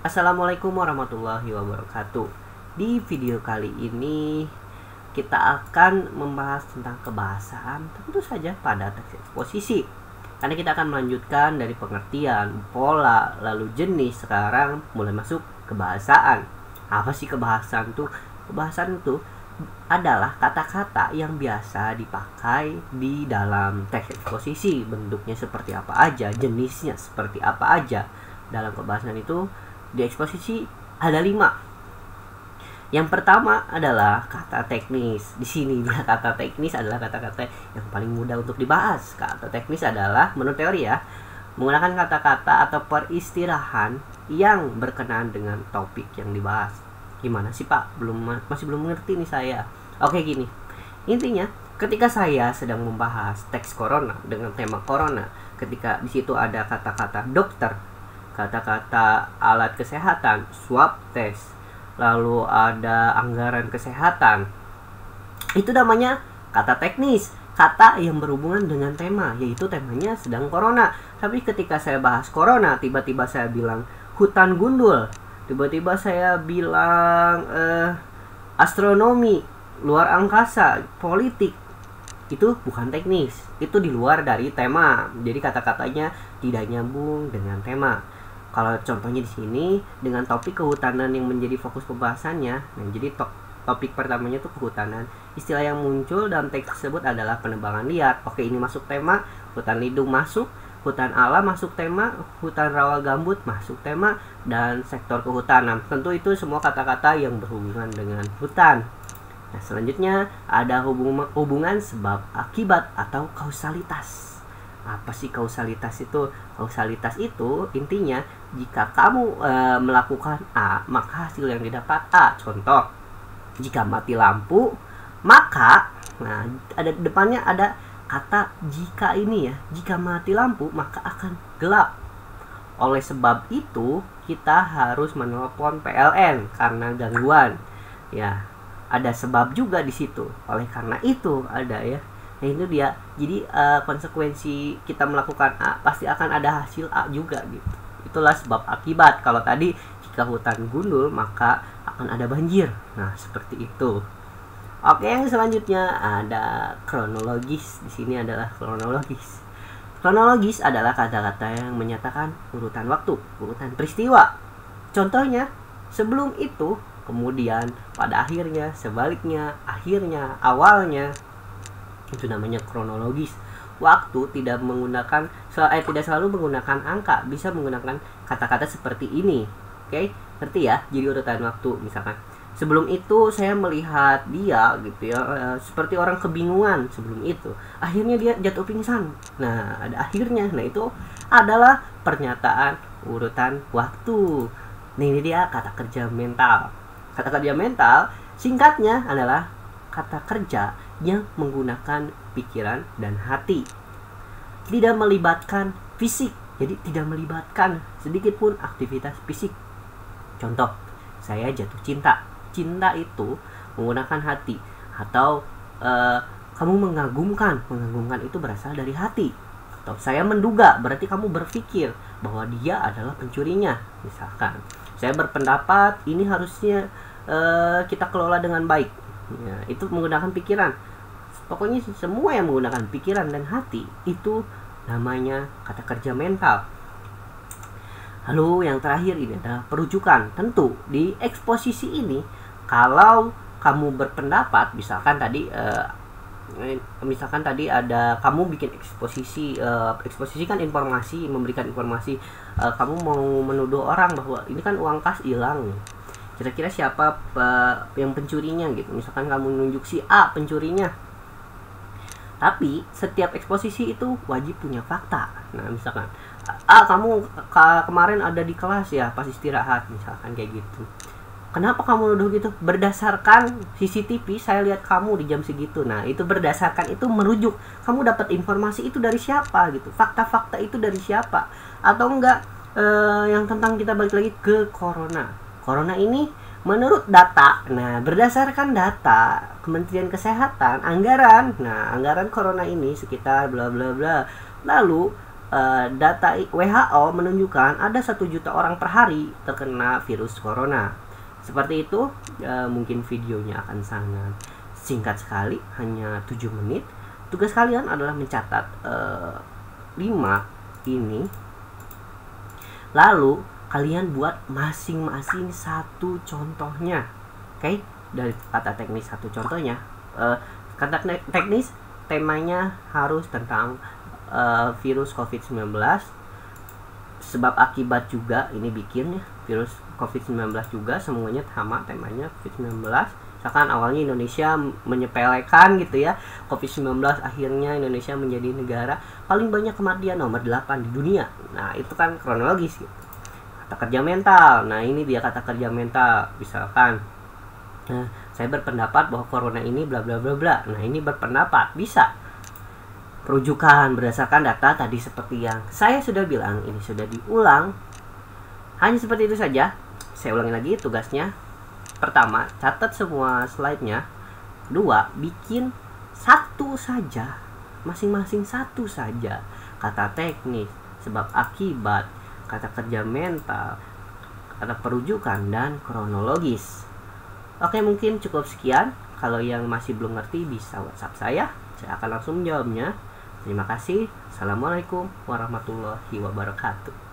Assalamualaikum warahmatullahi wabarakatuh. Di video kali ini kita akan membahas tentang kebahasaan, tentu saja pada teks eksposisi. Karena kita akan melanjutkan dari pengertian, pola, lalu jenis, sekarang mulai masuk kebahasaan. Apa sih kebahasaan tuh? Kebahasaan itu adalah kata-kata yang biasa dipakai di dalam teks eksposisi. Bentuknya seperti apa aja, jenisnya seperti apa aja. Dalam kebahasaan itu di eksposisi ada 5. Yang pertama adalah kata teknis. Di sini kata teknis adalah kata-kata yang paling mudah untuk dibahas. Kata teknis adalah menurut teori ya, menggunakan kata-kata atau peristilahan yang berkenaan dengan topik yang dibahas. Gimana sih Pak? Masih belum mengerti nih saya. Oke, gini. Intinya, ketika saya sedang membahas teks corona dengan tema corona, ketika di situ ada kata-kata dokter, kata-kata alat kesehatan, swab test, lalu ada anggaran kesehatan, itu namanya kata teknis, kata yang berhubungan dengan tema, yaitu temanya sedang corona. Tapi ketika saya bahas corona, tiba-tiba saya bilang hutan gundul, tiba-tiba saya bilang astronomi, luar angkasa, politik, itu bukan teknis, itu di luar dari tema. Jadi kata-katanya tidak nyambung dengan tema. Kalau contohnya di sini dengan topik kehutanan yang menjadi fokus pembahasannya, nah jadi topik pertamanya itu kehutanan. Istilah yang muncul dalam teks tersebut adalah penebangan liar. Oke, ini masuk tema, hutan lindung masuk, hutan alam masuk tema, hutan rawa gambut masuk tema, dan sektor kehutanan. Tentu itu semua kata-kata yang berhubungan dengan hutan. Nah, selanjutnya ada hubungan sebab akibat atau kausalitas. Apa sih kausalitas itu? Kausalitas itu intinya jika kamu melakukan A, maka hasil yang didapat A. Contoh, jika mati lampu, maka ada depannya ada kata jika ini ya. Jika mati lampu, maka akan gelap. Oleh sebab itu, kita harus menelpon PLN karena gangguan. Ya, ada sebab juga di situ. Oleh karena itu ada ya. Nah, itu dia. Jadi konsekuensi kita melakukan A pasti akan ada hasil A juga gitu. Itulah sebab akibat. Kalau tadi jika hutan gundul maka akan ada banjir. Nah, seperti itu. Oke, yang selanjutnya ada kronologis. Di sini adalah kronologis. Kronologis adalah kata-kata yang menyatakan urutan waktu, urutan peristiwa. Contohnya, sebelum itu, kemudian, pada akhirnya, sebaliknya, akhirnya, awalnya. Itu namanya kronologis. Waktu tidak selalu menggunakan angka, bisa menggunakan kata-kata seperti ini. Oke, ngerti ya? Jadi urutan waktu, misalkan sebelum itu saya melihat dia gitu ya, seperti orang kebingungan sebelum itu. Akhirnya dia jatuh pingsan. Nah, ada akhirnya. Nah, itu adalah pernyataan urutan waktu. Nah, ini dia kata kerja mental. Kata kerja mental singkatnya adalah kata kerja yang menggunakan pikiran dan hati, tidak melibatkan fisik. Jadi tidak melibatkan sedikit pun aktivitas fisik. Contoh, saya jatuh cinta. Cinta itu menggunakan hati. Atau kamu mengagumkan. Mengagumkan itu berasal dari hati. Atau saya menduga, berarti kamu berpikir bahwa dia adalah pencurinya. Misalkan saya berpendapat ini harusnya kita kelola dengan baik. Ya, itu menggunakan pikiran. Pokoknya semua yang menggunakan pikiran dan hati itu namanya kata kerja mental. Lalu yang terakhir ini adalah perujukan. Tentu di eksposisi ini, kalau kamu berpendapat, misalkan tadi ada kamu bikin eksposisi, eksposisi kan informasi, memberikan informasi, kamu mau menuduh orang bahwa ini kan uang kas hilang. Kira-kira siapa yang pencurinya gitu. Misalkan kamu nunjuk si A pencurinya. Tapi setiap eksposisi itu wajib punya fakta. Nah, misalkan kamu kemarin ada di kelas ya pas istirahat, misalkan kayak gitu. Kenapa kamu nuduh gitu? Berdasarkan CCTV saya lihat kamu di jam segitu. Nah, itu berdasarkan, itu merujuk. Kamu dapat informasi itu dari siapa gitu. Fakta-fakta itu dari siapa? Atau enggak yang tentang kita balik lagi ke corona. Corona ini menurut data, nah berdasarkan data Kementerian Kesehatan, anggaran corona ini sekitar bla bla bla. Lalu data WHO menunjukkan ada 1 juta orang per hari terkena virus corona. Seperti itu, mungkin videonya akan sangat singkat sekali, hanya 7 menit. Tugas kalian adalah mencatat 5 ini. Lalu kalian buat masing-masing satu contohnya. Oke, dari kata teknis satu contohnya. Kata teknis temanya harus tentang virus COVID-19, sebab akibat juga ini bikinnya virus COVID-19 juga, semuanya sama temanya COVID-19. Misalkan awalnya Indonesia menyepelekan gitu ya, COVID-19 akhirnya Indonesia menjadi negara paling banyak kematian nomor 8 di dunia. Nah itu kan kronologis gitu. Kata kerja mental, nah ini dia kata kerja mental. Misalkan saya berpendapat bahwa corona ini bla bla bla bla. Nah ini berpendapat, bisa perujukan berdasarkan data tadi seperti yang saya sudah bilang, ini sudah diulang. Hanya seperti itu saja. Saya ulangi lagi tugasnya. Pertama, catat semua slide-nya. 2, bikin satu saja, masing-masing satu saja. Kata teknis, sebab akibat, kata kerja mental, kata perujukan, dan kronologis. Oke, mungkin cukup sekian. Kalau yang masih belum ngerti bisa WhatsApp saya akan langsung menjawabnya. Terima kasih. Assalamualaikum warahmatullahi wabarakatuh.